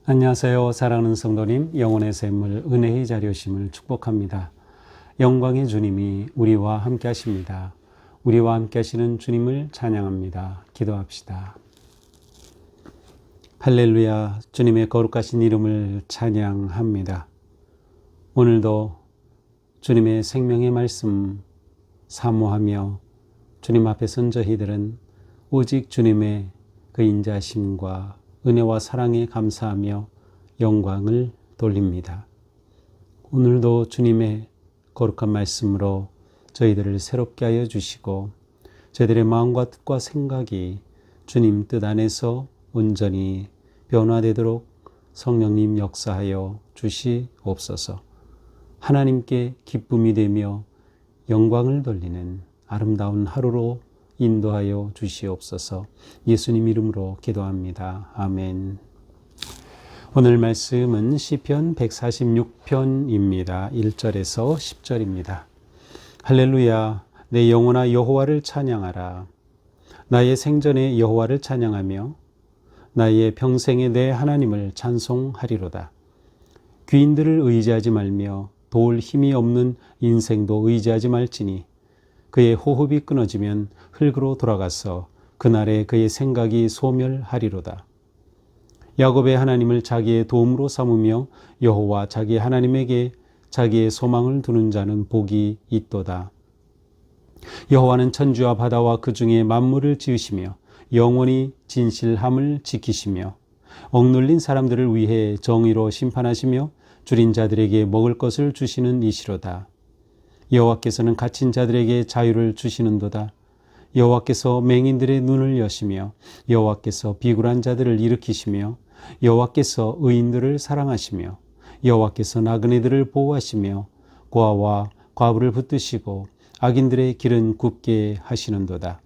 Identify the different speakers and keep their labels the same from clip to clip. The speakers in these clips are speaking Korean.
Speaker 1: 안녕하세요. 사랑하는 성도님, 영혼의 샘물 은혜의 자료심을 축복합니다. 영광의 주님이 우리와 함께 하십니다. 우리와 함께 하시는 주님을 찬양합니다. 기도합시다. 할렐루야, 주님의 거룩하신 이름을 찬양합니다. 오늘도 주님의 생명의 말씀 사모하며 주님 앞에 선 저희들은 오직 주님의 그 인자심과 은혜와 사랑에 감사하며 영광을 돌립니다. 오늘도 주님의 거룩한 말씀으로 저희들을 새롭게 하여 주시고 저희들의 마음과 뜻과 생각이 주님 뜻 안에서 온전히 변화되도록 성령님 역사하여 주시옵소서. 하나님께 기쁨이 되며 영광을 돌리는 아름다운 하루로 인도하여 주시옵소서. 예수님 이름으로 기도합니다. 아멘. 오늘 말씀은 시편 146편입니다. 1절에서 10절입니다. 할렐루야, 내 영혼아 여호와를 찬양하라. 나의 생전에 여호와를 찬양하며 나의 평생에 내 하나님을 찬송하리로다. 귀인들을 의지하지 말며 도울 힘이 없는 인생도 의지하지 말지니 그의 호흡이 끊어지면 흙으로 돌아가서 그날에 그의 생각이 소멸하리로다. 야곱의 하나님을 자기의 도움으로 삼으며 여호와 자기 하나님에게 자기의 소망을 두는 자는 복이 있도다. 여호와는 천지와 바다와 그 중에 만물을 지으시며 영원히 진실함을 지키시며 억눌린 사람들을 위해 정의로 심판하시며 줄인 자들에게 먹을 것을 주시는 이시로다. 여호와께서는 갇힌 자들에게 자유를 주시는도다. 여호와께서 맹인들의 눈을 여시며 여호와께서 비굴한 자들을 일으키시며 여호와께서 의인들을 사랑하시며 여호와께서 나그네들을 보호하시며 고아와 과부를 붙드시고 악인들의 길은 굽게 하시는도다.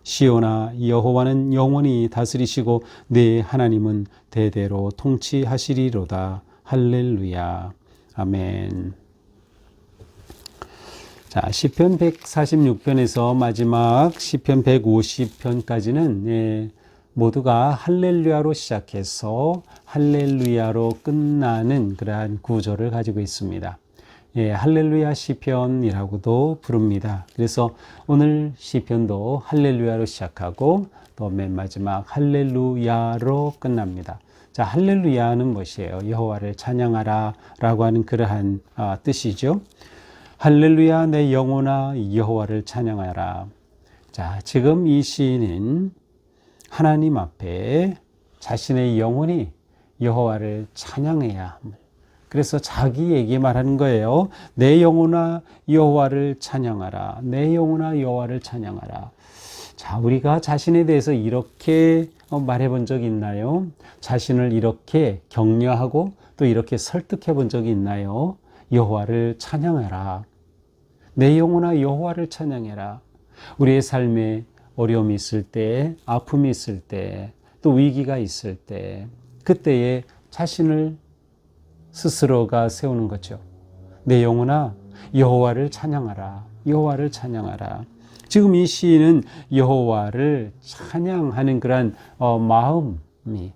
Speaker 1: 시온아, 여호와는 영원히 다스리시고 내 하나님은 대대로 통치하시리로다. 할렐루야. 아멘. 자, 시편 146편에서 마지막 시편 150편까지는 모두가 할렐루야로 시작해서 할렐루야로 끝나는 그러한 구조를 가지고 있습니다. 할렐루야 시편이라고도 부릅니다. 그래서 오늘 시편도 할렐루야로 시작하고 또 맨 마지막 할렐루야로 끝납니다. 자, 할렐루야는 무엇이에요? 여호와를 찬양하라 라고 하는 그러한 뜻이죠. 할렐루야, 내 영혼아 여호와를 찬양하라. 자, 지금 이 시인은 하나님 앞에 자신의 영혼이 여호와를 찬양해야 함을, 그래서 자기에게 말하는 거예요. 내 영혼아 여호와를 찬양하라. 내 영혼아 여호와를 찬양하라. 자, 우리가 자신에 대해서 이렇게 말해 본 적이 있나요? 자신을 이렇게 격려하고 또 이렇게 설득해 본 적이 있나요? 여호와를 찬양하라. 내 영혼아 여호와를 찬양해라. 우리의 삶에 어려움이 있을 때, 아픔이 있을 때, 또 위기가 있을 때, 그때에 자신을 스스로가 세우는 거죠. 내 영혼아 여호와를 찬양하라. 여호와를 찬양하라. 지금 이 시인은 여호와를 찬양하는 그런 마음이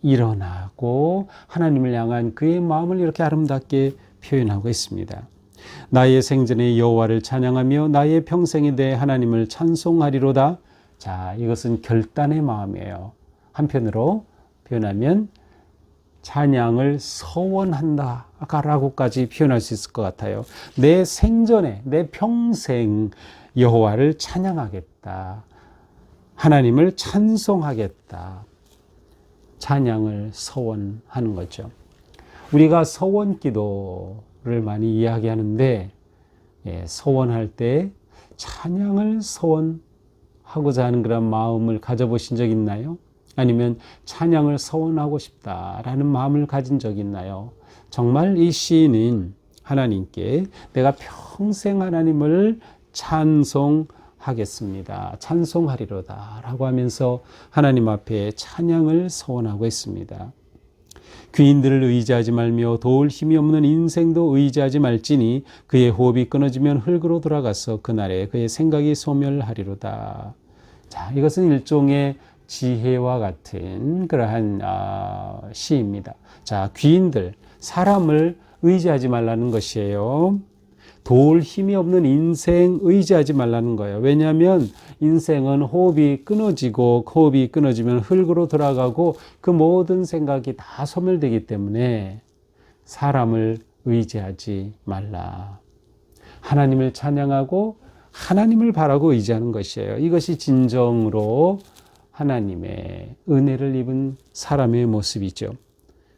Speaker 1: 일어나고 하나님을 향한 그의 마음을 이렇게 아름답게 표현하고 있습니다. 나의 생전에 여호와를 찬양하며 나의 평생에 대해 하나님을 찬송하리로다. 자, 이것은 결단의 마음이에요. 한편으로 표현하면 찬양을 서원한다 라고까지 표현할 수 있을 것 같아요. 내 생전에, 내 평생 여호와를 찬양하겠다. 하나님을 찬송하겠다. 찬양을 서원하는 거죠. 우리가 서원 기도를 많이 이야기하는데, 서원할 때 찬양을 서원하고자 하는 그런 마음을 가져보신 적 있나요? 아니면 찬양을 서원하고 싶다라는 마음을 가진 적이 있나요? 정말 이 시인은 하나님께 내가 평생 하나님을 찬송하겠습니다. 찬송하리로다 라고 하면서 하나님 앞에 찬양을 서원하고 있습니다. 귀인들을 의지하지 말며 도울 힘이 없는 인생도 의지하지 말지니 그의 호흡이 끊어지면 흙으로 돌아가서 그날에 그의 생각이 소멸하리로다. 자, 이것은 일종의 지혜와 같은 그러한 시입니다. 자, 귀인들, 사람을 의지하지 말라는 것이에요. 도울 힘이 없는 인생 의지하지 말라는 거예요. 왜냐하면 인생은 호흡이 끊어지면 흙으로 돌아가고 그 모든 생각이 다 소멸되기 때문에 사람을 의지하지 말라. 하나님을 찬양하고 하나님을 바라고 의지하는 것이에요. 이것이 진정으로 하나님의 은혜를 입은 사람의 모습이죠.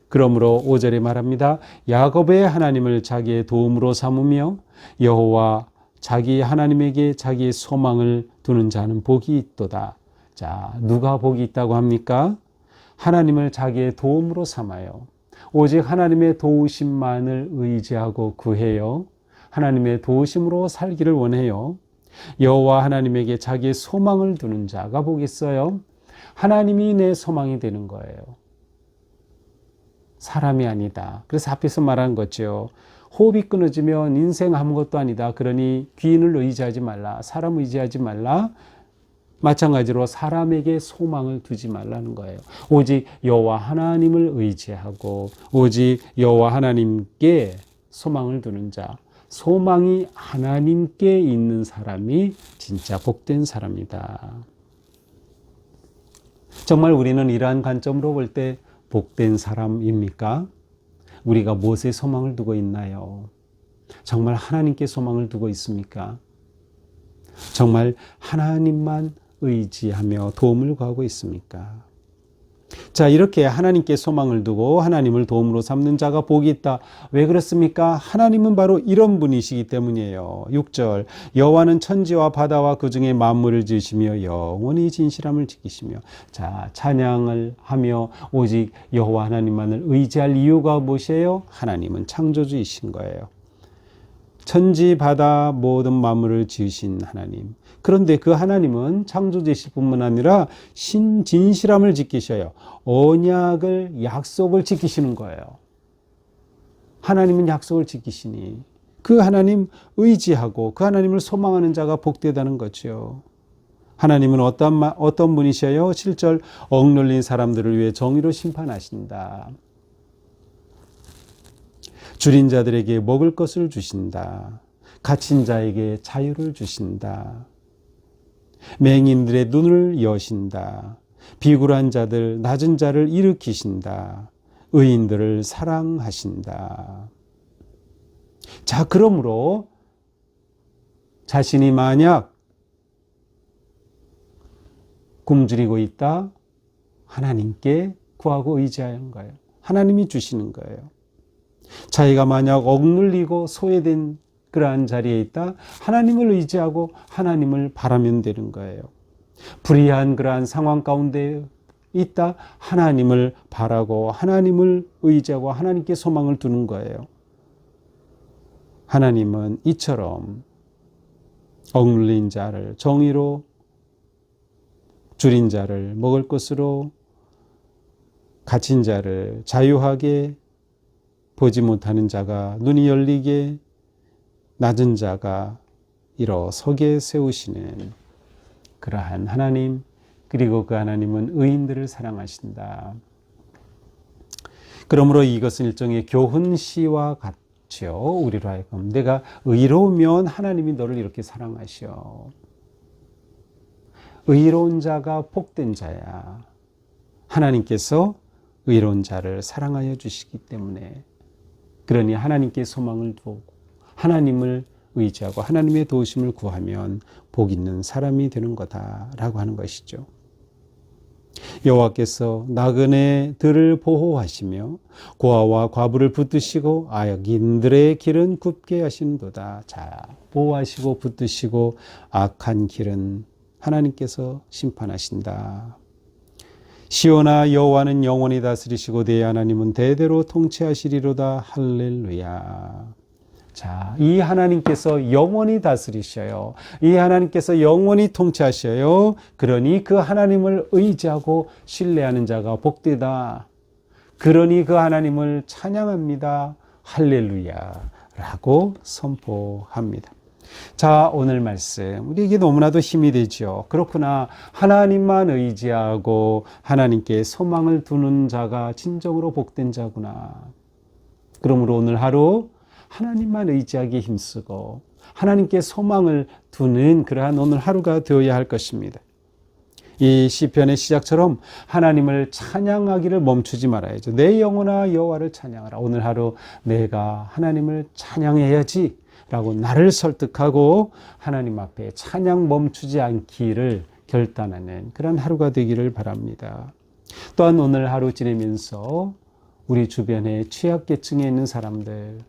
Speaker 1: 그러므로 5절에 말합니다. 야곱의 하나님을 자기의 도움으로 삼으며 여호와 자기 하나님에게 자기의 소망을 두는 자는 복이 있도다. 자, 누가 복이 있다고 합니까? 하나님을 자기의 도움으로 삼아요. 오직 하나님의 도우심만을 의지하고 구해요. 하나님의 도우심으로 살기를 원해요. 여호와 하나님에게 자기의 소망을 두는 자가 복이 있어요. 하나님이 내 소망이 되는 거예요. 사람이 아니다. 그래서 앞에서 말한 거죠. 호흡이 끊어지면 인생 아무것도 아니다. 그러니 귀인을 의지하지 말라. 사람 의지하지 말라. 마찬가지로 사람에게 소망을 두지 말라는 거예요. 오직 여호와 하나님을 의지하고 오직 여호와 하나님께 소망을 두는 자. 소망이 하나님께 있는 사람이 진짜 복된 사람이다. 정말 우리는 이러한 관점으로 볼 때 복된 사람입니까? 우리가 무엇에 소망을 두고 있나요? 정말 하나님께 소망을 두고 있습니까? 정말 하나님만 의지하며 도움을 구하고 있습니까? 자, 이렇게 하나님께 소망을 두고 하나님을 도움으로 삼는 자가 복이 있다. 왜 그렇습니까? 하나님은 바로 이런 분이시기 때문이에요. 6절 여호와는 천지와 바다와 그 중에 만물을 지으시며 영원히 진실함을 지키시며. 자, 찬양을 하며 오직 여호와 하나님만을 의지할 이유가 무엇이에요? 하나님은 창조주이신 거예요. 천지 바다 모든 만물을 지으신 하나님. 그런데 그 하나님은 창조주이실 뿐만 아니라 진실함을 지키셔요. 언약을, 약속을 지키시는 거예요. 하나님은 약속을 지키시니 그 하나님 의지하고 그 하나님을 소망하는 자가 복되다는 거죠. 하나님은 어떤 분이셔요? 7절 억눌린 사람들을 위해 정의로 심판하신다. 줄인 자들에게 먹을 것을 주신다. 갇힌 자에게 자유를 주신다. 맹인들의 눈을 여신다. 비굴한 자들, 낮은 자를 일으키신다. 의인들을 사랑하신다. 자, 그러므로 자신이 만약 굶주리고 있다, 하나님께 구하고 의지하는 거예요. 하나님이 주시는 거예요. 자기가 만약 억눌리고 소외된 그러한 자리에 있다, 하나님을 의지하고 하나님을 바라면 되는 거예요. 불의한 그러한 상황 가운데 있다, 하나님을 바라고 하나님을 의지하고 하나님께 소망을 두는 거예요. 하나님은 이처럼 억눌린 자를 정의로, 줄인 자를 먹을 것으로, 갇힌 자를 자유하게, 보지 못하는 자가 눈이 열리게, 낮은 자가 일어서게 세우시는 그러한 하나님, 그리고 그 하나님은 의인들을 사랑하신다. 그러므로 이것은 일종의 교훈시와 같죠. 우리로 하여금 내가 의로우면 하나님이 너를 이렇게 사랑하셔. 의로운 자가 복된 자야. 하나님께서 의로운 자를 사랑하여 주시기 때문에, 그러니 하나님께 소망을 두고 하나님을 의지하고 하나님의 도우심을 구하면 복 있는 사람이 되는 거다라고 하는 것이죠. 여호와께서 나그네들을 보호하시며 고아와 과부를 붙드시고 악인들의 길은 굽게 하시는도다. 자, 보호하시고 붙드시고 악한 길은 하나님께서 심판하신다. 시온아, 여호와는 영원히 다스리시고 내 하나님은 대대로 통치하시리로다. 할렐루야. 자, 이 하나님께서 영원히 다스리셔요. 이 하나님께서 영원히 통치하셔요. 그러니 그 하나님을 의지하고 신뢰하는 자가 복되다. 그러니 그 하나님을 찬양합니다. 할렐루야 라고 선포합니다. 자, 오늘 말씀 우리에게 너무나도 힘이 되죠. 그렇구나. 하나님만 의지하고 하나님께 소망을 두는 자가 진정으로 복된 자구나. 그러므로 오늘 하루 하나님만 의지하기에 힘쓰고 하나님께 소망을 두는 그러한 오늘 하루가 되어야 할 것입니다. 이 시편의 시작처럼 하나님을 찬양하기를 멈추지 말아야죠. 내 영혼아 여호와를 찬양하라. 오늘 하루 내가 하나님을 찬양해야지 라고 나를 설득하고 하나님 앞에 찬양 멈추지 않기를 결단하는 그런 하루가 되기를 바랍니다. 또한 오늘 하루 지내면서 우리 주변에 취약계층에 있는 사람들,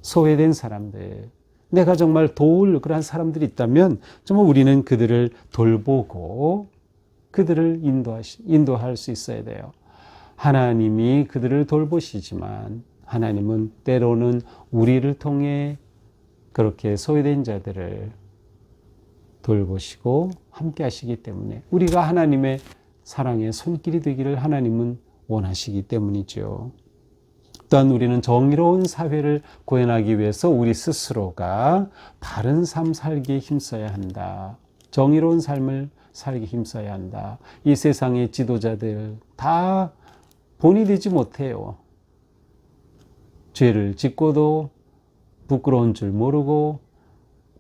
Speaker 1: 소외된 사람들, 내가 정말 도울 그러한 사람들이 있다면 정말 우리는 그들을 돌보고 그들을 인도할 수 있어야 돼요. 하나님이 그들을 돌보시지만 하나님은 때로는 우리를 통해 그렇게 소외된 자들을 돌보시고 함께 하시기 때문에 우리가 하나님의 사랑의 손길이 되기를 하나님은 원하시기 때문이죠. 또한 우리는 정의로운 사회를 구현하기 위해서 우리 스스로가 바른 삶 살기에 힘써야 한다. 정의로운 삶을 살기 힘써야 한다. 이 세상의 지도자들 다 본이 되지 못해요. 죄를 짓고도 부끄러운 줄 모르고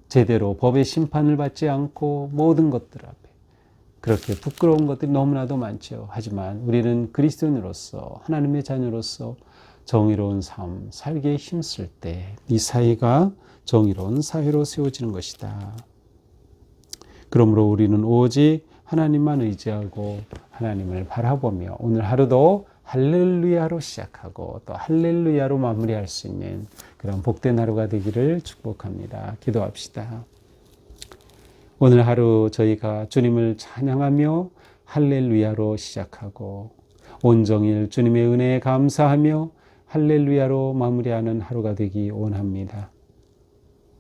Speaker 1: 제대로 법의 심판을 받지 않고 모든 것들 앞에 그렇게 부끄러운 것들이 너무나도 많죠. 하지만 우리는 그리스도인으로서 하나님의 자녀로서 정의로운 삶 살기에 힘쓸 때 이 사회가 정의로운 사회로 세워지는 것이다. 그러므로 우리는 오직 하나님만 의지하고 하나님을 바라보며 오늘 하루도 할렐루야로 시작하고 또 할렐루야로 마무리할 수 있는 그런 복된 하루가 되기를 축복합니다. 기도합시다. 오늘 하루 저희가 주님을 찬양하며 할렐루야로 시작하고 온종일 주님의 은혜에 감사하며 할렐루야로 마무리하는 하루가 되기 원합니다.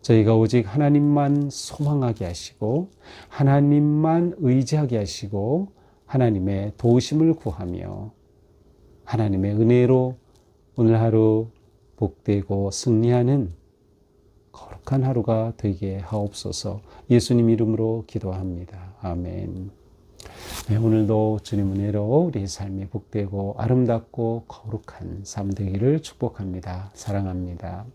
Speaker 1: 저희가 오직 하나님만 소망하게 하시고 하나님만 의지하게 하시고 하나님의 도우심을 구하며 하나님의 은혜로 오늘 하루 복되고 승리하는 거룩한 하루가 되게 하옵소서. 예수님 이름으로 기도합니다. 아멘. 네, 오늘도 주님 은혜로 우리 삶이 복되고 아름답고 거룩한 삶 되기를 축복합니다. 사랑합니다.